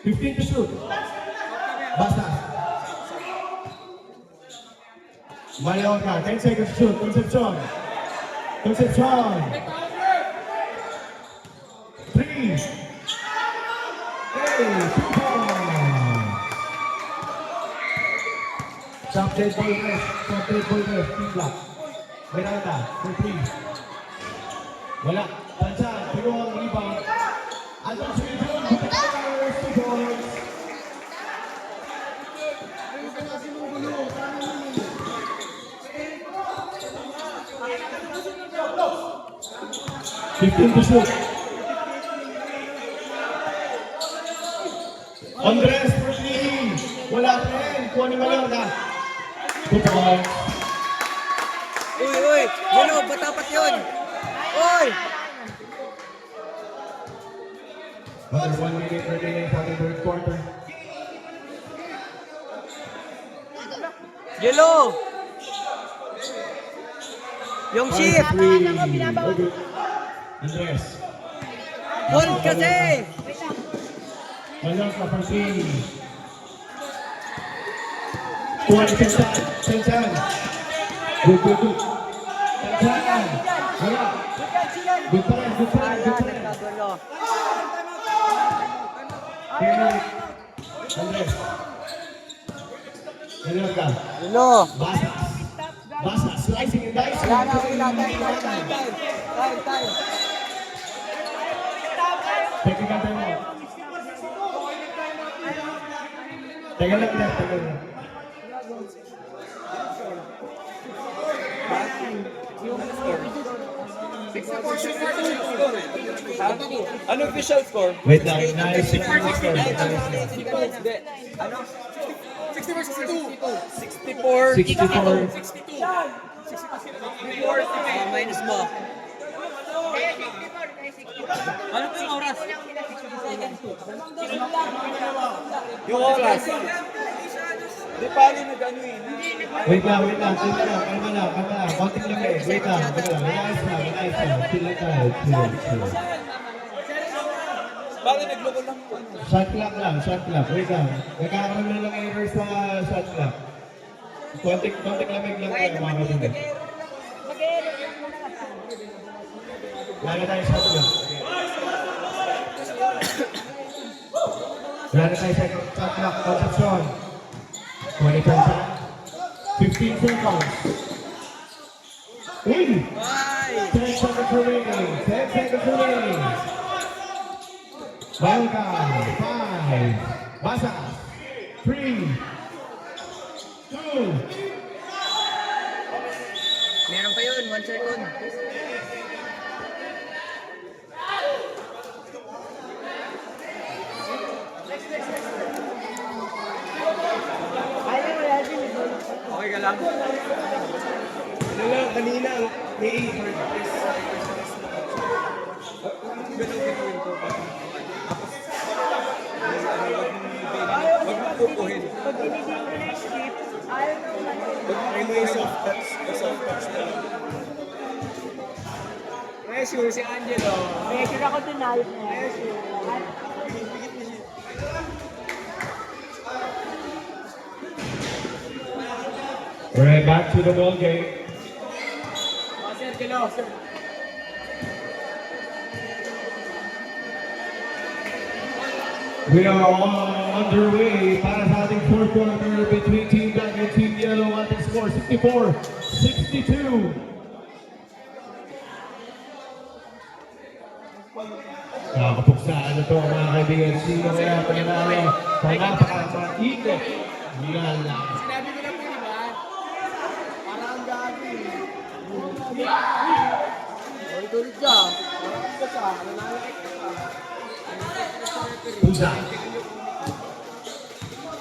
15 to shoot. Basta. Mallorca, 10 seconds to shoot. Concepcion. 3. Hey, 2 points. Top dead ball left. Team block. Miranda, for 3. Wala. Tansa, pero ang rebound. Andun si Jun. 2 points. 15 to shoot. Andres for 3. Wala rin. Kuha ni Mallorca. 2 points. Uy, Yelo, ba't dapat yun? Uy! Under 1 minute remaining for the third quarter. Yelo! Yung shift! Okay. Andres. Hold kasi! Mallorca for 3. 20 Chan. Good. Chan. Wala. Good pa rin. Nagkagulo. Henry. Andres. Henry ka. Gulo. Basa. Slicing and dicing. Wala na. Time. Technical time out. Teka lang. Ano official score? Wait lang. Nice. Ano? 64. Minus mo. Ano po yung oras? Yung oras. Di pali nag-ano eh. Wait lang. Kalma lang. Konting lang eh. Wait lang. Relax lang. Chill lang tayo. Chill. Pali nagloko lang. Shot clock lang. Wait lang. Nagkakaroon na lang error sa shot clock. Konting lamig lang tayo mga kapatid. Wala tayo shot clock. Wala tayo shot clock. Concepcion. 20 15 seconds. Uy! 10 seconds remaining. Welcome. 5. Basa. 3. 2. Meron pa yun, 1 second. Okay ka lang? Kanina, may Huwag mo pupuhin. Pag tinigil mo na yung script, ayaw naman. Ay mo yung soft touch na. Pressure si Angelo. Measure ako tonight. We're back to the ball game. We are underway para sa ating fourth quarter between Team Black and Team Yellow. Ating score 64-62. Nakakapuksaan na ito mga kaibigan. Sino kaya panalo sa napaka-maikot? Yan lang. Sinabi ko na po, di ba? Parang gabi. Tulog ka. Parang ka sa. Nananakit ka. Pusa.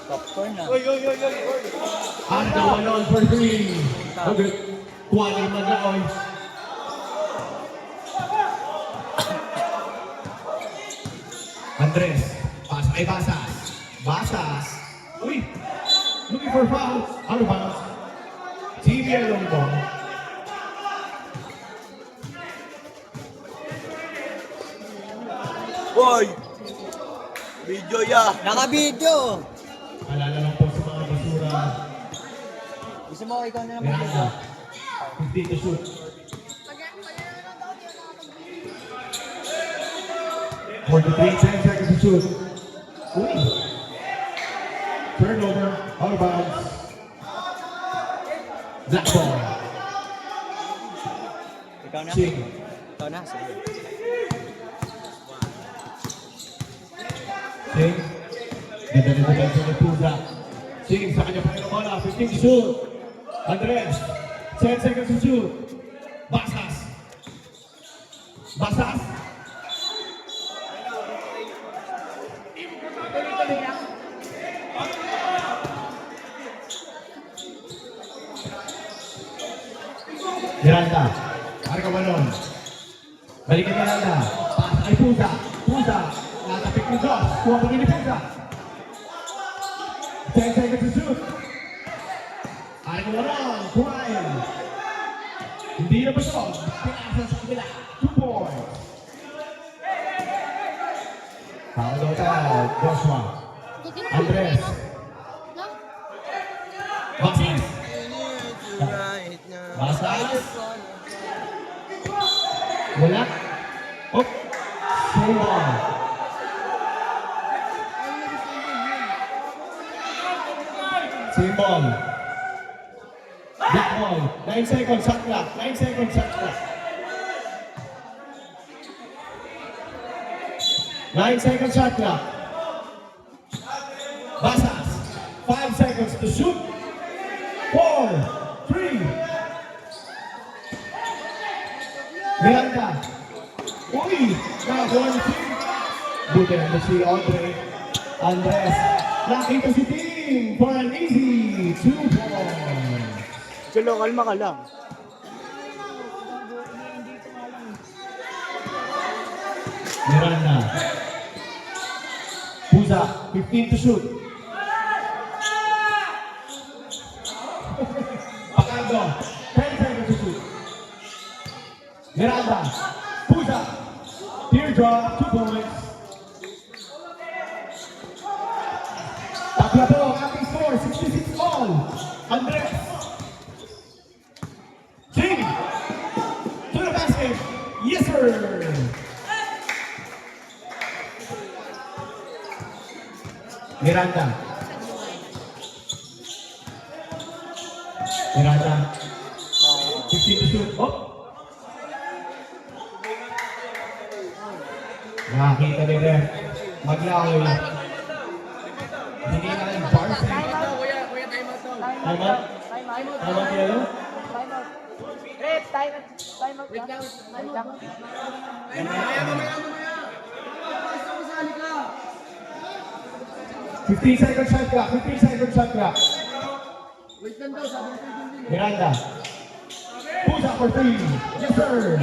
Popcorn na. Oy. And the 1 for 3. Okay. Tuwali Magaoy. Andres. Basas. Uy. Looking for foul. Out of bounds. Team Yellow ball. Boy! Video ya! Naka-video! Alala lang po sa mga basura. Gusto mo ikaw na naman Miranda. dito? 50 to shoot. 43, 10 seconds to shoot. Uy. Turnover. Out of bounds. Black ball. Ikaw na? Ching. Ikaw na? Sige. Ching. Ganda na defense ng Pusa. Ching sa kanya pa rin ang bola. 15 to shoot. Andres. 10 seconds to shoot. Basas. Miranda. Marca balon. Balikan Miranda. Pass ay Pusa. Natapik ni Josh. Kuha pa rin ni Pusa. 10 seconds to shoot. Marca balon. Kumain. Hindi na ba ito? Pinasa sa kabila. 2 points. Paudota. Joshua. Andres. Wala. Oh. Simbol. Simbol. Black ball. 9 seconds shot clock. 9 seconds shot clock. 9 seconds shot clock. Basas. 5 seconds to shoot. 4, 3. Miranda. Uy! Nakakuha ni Tim. Buti na si Andres. Nakita si Tim for an easy 2 points. Cholo, kalma ka lang. Miranda. Puza, 15 to shoot. Pacardo, 10 seconds to shoot. Miranda. Puza. Teardrop, 2 points. Tapla po, ating score, 66 all. Andres. Jing. To the basket. Yes, sir. Miranda. Miranda. 15 to shoot. Oh! Nakakita ni Rem. Maglaoy. Hindi na yung bars. Time out? Time out yellow? Rep, time out. Wait lang. 15 seconds shot clock. 15 seconds shot clock. Wait lang daw, sabi ko din. Miranda. Push up for 3. Yes, sir.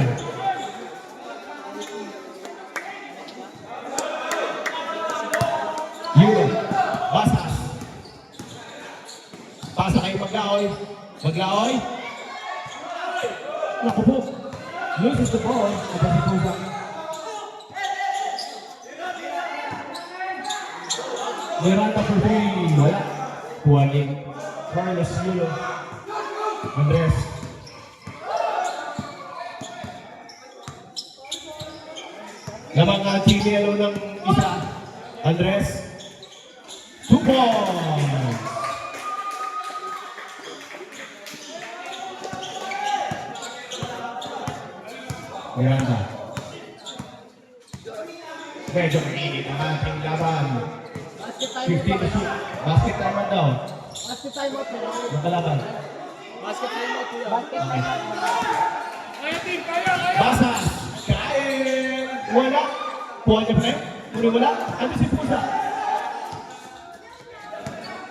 Yun. Basas. Pasa kay Maglaoy. Maglaoy. Naku po. Loses the ball. Ito si Pusa. Miranda for 3. Wala. Kuhanin. Carlos Yulo. Andres. Namang team yellow ng isa. Andres. 2 points. Miranda. Medyo mainit ang ating laban. 15 to shoot. Basket time out daw. Basket time out. Magkalaban. Basket time out. Basket time out. Basas. Kain. Wala. Puwan niya pa rin. Puro wala. Ano si Pusa?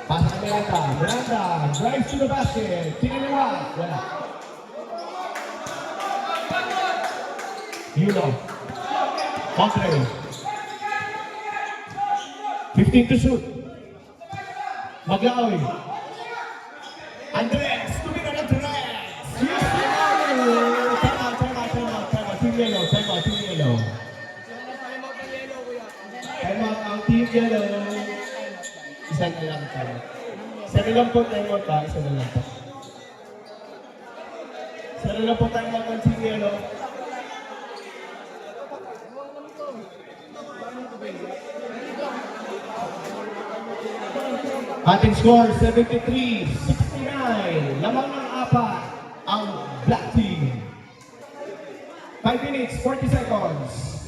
Pasa ka Miranda. Miranda. Drives to the basket. Tinaliwa. Wala. Yulo. Montre. 15 to shoot. Maglaoy. Andres. Tumira ng Andres. Yes! Time out. Team yellow. Time out ang team yellow. Isa na lang tayo. Isa na lang po time out ha. Isa na lang po. Isa na lang po time out ang team yellow. Ating score, 73-69. Lamang ng apat ang black team. 5 minutes, 40 seconds.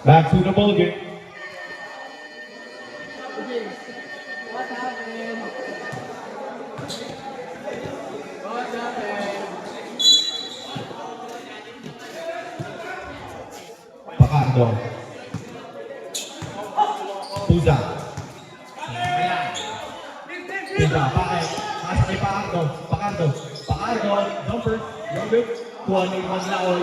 Back to the ball game. What happened? Pacardo. Puza. Puza, bakit? Nasa kay Pacardo. Pacardo, jumper. Jumper. Kuha ni Maglaoy.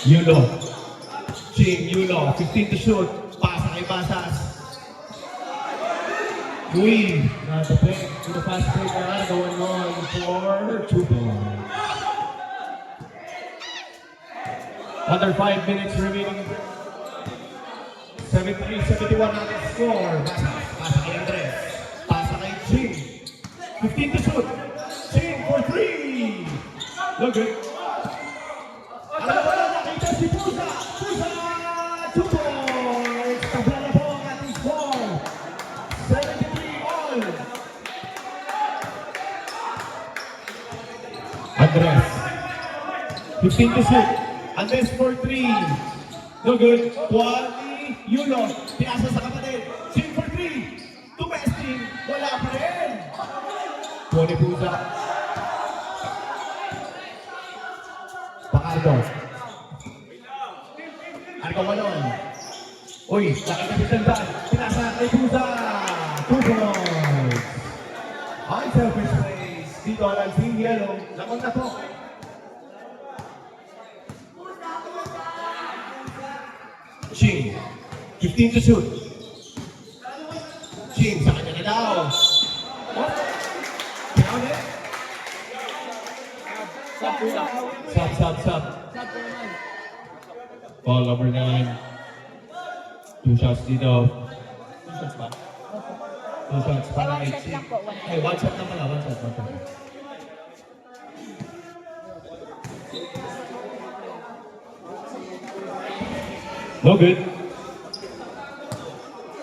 Yulo. Yulo. 15 to shoot. Pasa kay Basas. Queen. Nasa play. to the fast break na the 1-1 for 2 points. Under 5 minutes remaining. 73-71 ang score. Pasa kay Andres. Pasa kay Jim. 15 to shoot. Jim for 3. No good. Alam mo na nakita si Pusa. Pusa! 2 points. Tabla na po ang ating score. 73 all. Andres. 15 to shoot. Andres for 3. No good. Quali. Yulo. Pinasa sa kapatid. Jim for 3. Tumesting. Wala pa rin. Tony Pusa. Pacardo. Arco Malon. Uy, nakita si Tantan. Pinasa kay Pusa. 2 points. Unselfish plays. Dito ang Team Yellow. Lamang na po. Ching. 15 to shoot. Ching, sa kanya na daw. What? Down it? Sub. Ball number 9. 2 shots dito. 2 shots ba? 2 shots para kay Ching. Ay, 1 shot na pala. 1 shot. No good.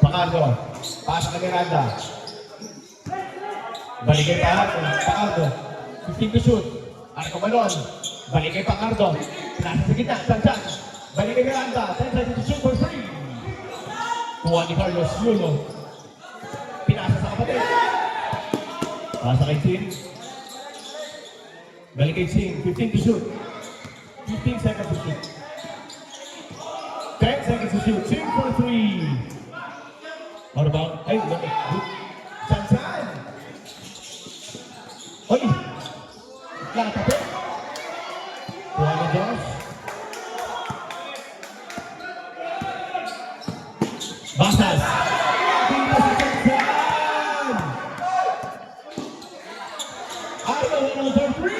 Pacardo. Pasa ka Miranda. Baligay Pacardo. 15 to shoot. Arco Malon. Baligay Pacardo. Nasa sa gitna. Sansan. Baligay Miranda. 10 seconds to shoot for 3. Kuha ni Carlos Yulo. Pinasa sa kapatid. Pasa kay Chin. Baligay Chin. 15 to shoot. 15 seconds to shoot. 10 seconds to shoot. Chin for 3. What about? Ay, Sansan! Hoy! Nakatapit. Kuha na Josh. Basas! Dito si Sansan! Arlo, 103!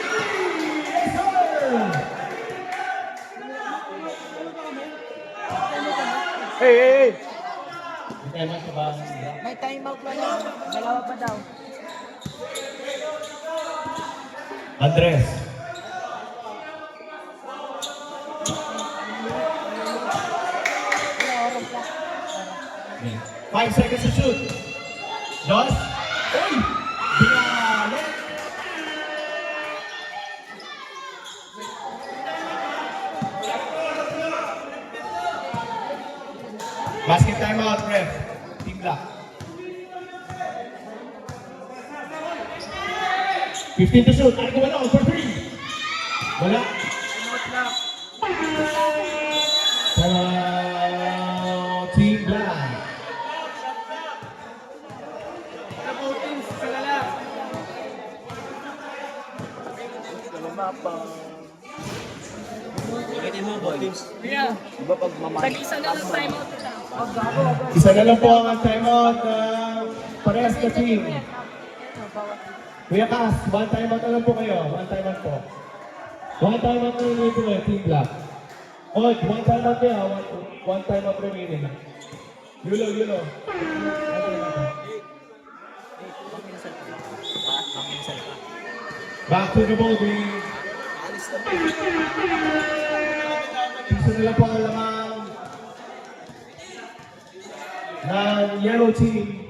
Yes, sir! Hey! Tema sa ba? May timeout pa lang. Dalawa pa daw. Andres. Wala, oras pa. 5 seconds to shoot. Josh. Uy! Binali. Basket timeout, ref. Team Black. 15 to shoot. Arco Malon for 3. Wala. Team Black. Ikitin mo, boy. Yeah. Diba pag mamahal? Tag-isa na lang timeout ito. Isa na lang po ang timeout na parehas na team. Kuya Cass, 1 timeout na lang po kayo. 1 timeout po. 1 timeout na lang po kayo, Team Black. Odd, 1 timeout kayo. 1 timeout remaining. Yulo. Back to the ball game. Isa na lang po ang lamang ng yellow team.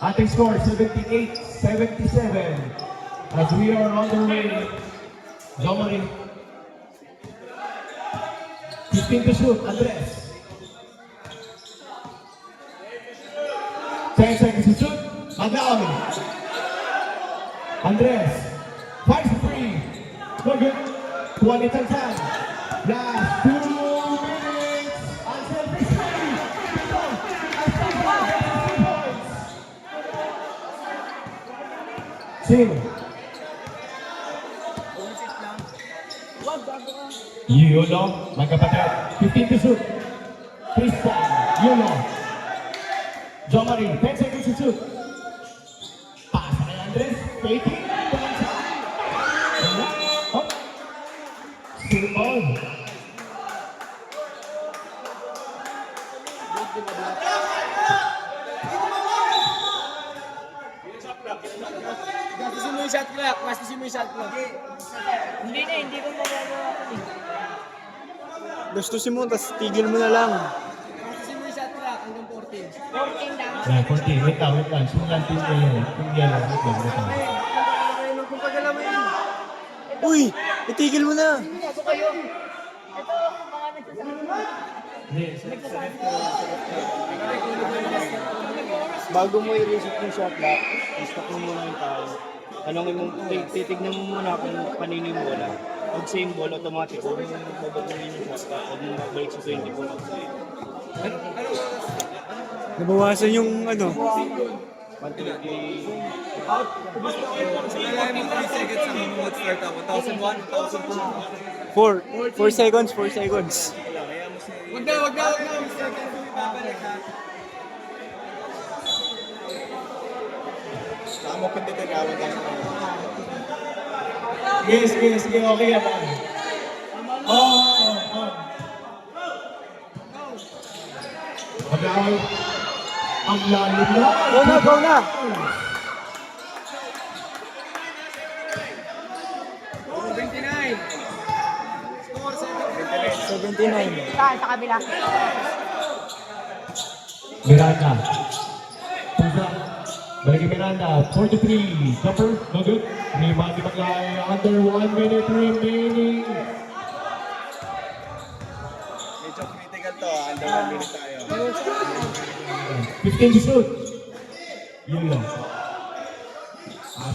Ating score 78-77 as we are on the way. Jomari. 15 to shoot. Andres. 10 seconds to shoot. Magaon. Andres. 5 to 3. No good. 20 Tantan. Last 2 minutes. Until this game. Sing. Yulo, magkapatid. 15 to shoot. Tristan, Yulo. John Marie, 10 seconds to shoot. Pasa kay Andres, faking. Up. Still ball. Gastusin mo yung shot clock. Gastusin mo yung shot clock. Hindi na, hindi ko magagawa. Gustusin mo, tapos tigil mo na lang. Gastusin mo yung shot clock hanggang 14. 14 lang. Yeah, 40. Wait lang. Simulan team yellow. Team yellow. Wait lang. Kung pagala mo yun. Uy! Itigil mo na! Ito kayo. Ito, mga nagsasabi. Bago mo i-reset yung shot clock, stop mo muna yung tao. Tanongin mo, titignan mo muna kung kanino yung bola. Pag same ball, automatic, huwag mo babaguhin yung shot clock, huwag mo magbalik sa 24 outside. Nabawasan yung ano. 120. Kailangan mo 3 seconds ang mag-start ako. 1,001, 1,002. 4 seconds, 4 seconds. Wag na. Babalik ha. Saka mo pintitin ka. Sige. Okay yan. Mag-awal. Ang lalim na. Go na! 29. Score 79. Sa kabila. Miranda. Pusa. Balik kay Miranda. 43. Jumper. No good. May mga maglay. Under 1 minute remaining. Medyo critical to. Under 1 minute tayo. 15 to shoot. Yun.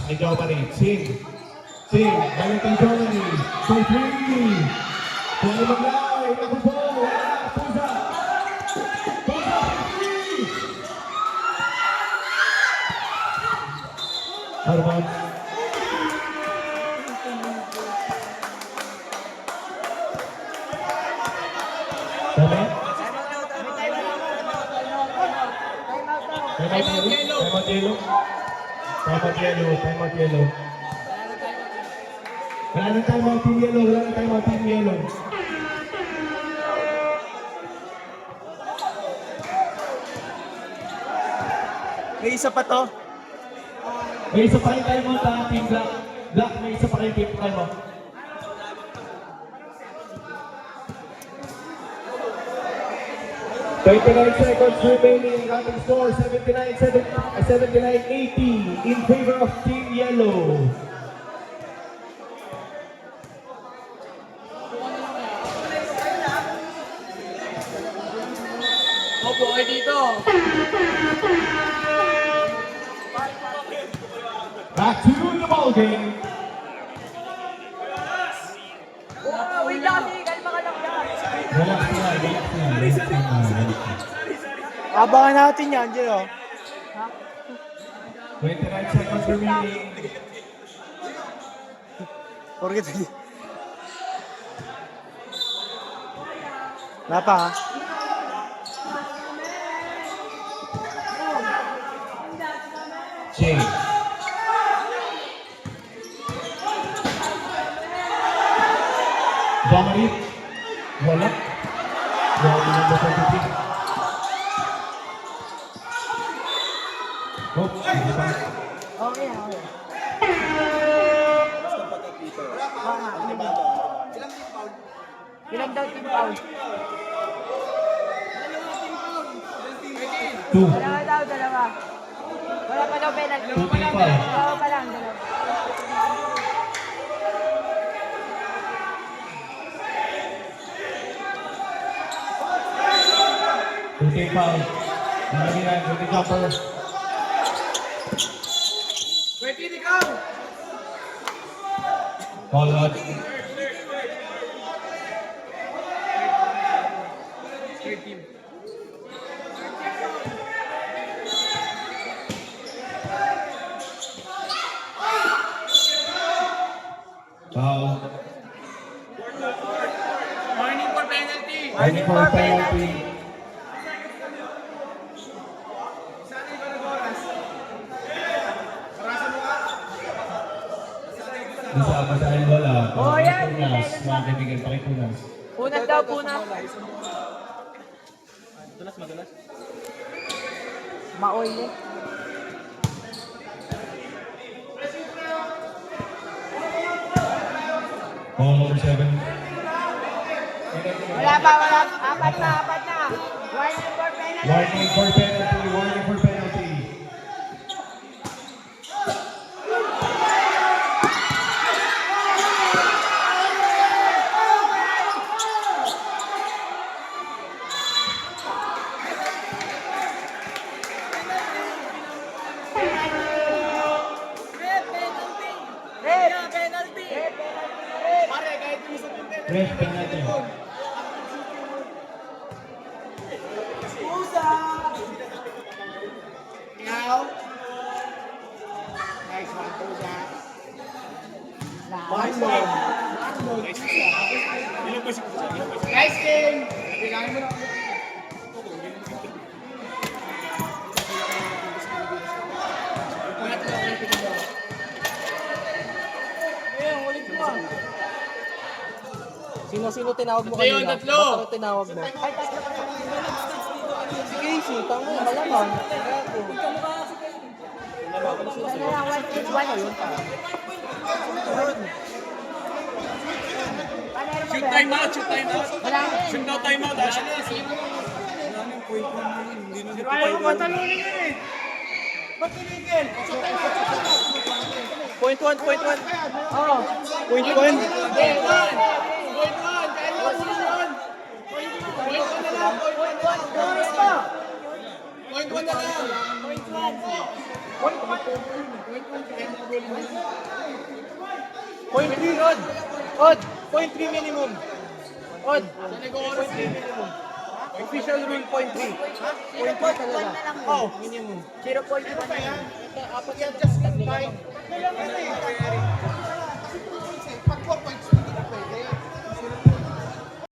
May jowa pa rin. Sing. Balik kay Johnny. For 3. Kung maglay. Naku po. Pusa. Pusa. 3. Arman. Tama? Time out yellow. Wala nang time out team yellow. May isa pa to. May isa pa rin time out ha, team black. Black, may isa pa rin team time out. Seconds remaining. Running score 79-80 in favor of Team Yellow. Opo, kayo dito. Back to the ball game. Wait lang, kalma ka lang yan. Relax na. Abangan natin yan, Jay, oh. 29 seconds remaining. Forget it. Wala pa, ha? Jay. Jamari. Wala. Number 23. Oh, Okay. Ilan daw team foul? 2. Dalawa. Wala pa daw penalty. 2 team foul. Dalawa pa lang, dalawa. Shooting foul. Nalagyan, shooting jumper. Pwede ikaw. Call out. Third team. Foul. Warning for penalty. Warning for penalty. Doon sa basahin bola. Oh, yan. Pakipunas. Mga kaibigan, pakipunas. Punat daw, punat. Madulas. Maoy eh. Ball number 7. Wala pa. Apat na. Warning for penalty. Warning for penalty. Ref penalty. Nice one, Pusa. Nice game. Bilangin mo na. Sino tinawag mo kanina? Tatlo! Tinawag mo? Si Casey, tango, malamang. Shoot time out. Shoot now time out. Point one. Oh. Point one. Point three, Odd. Point three minimum. Odd. Official rule, point three. Point three talaga. Oh, minimum. 0.1 na yan. Apat yan, just 5.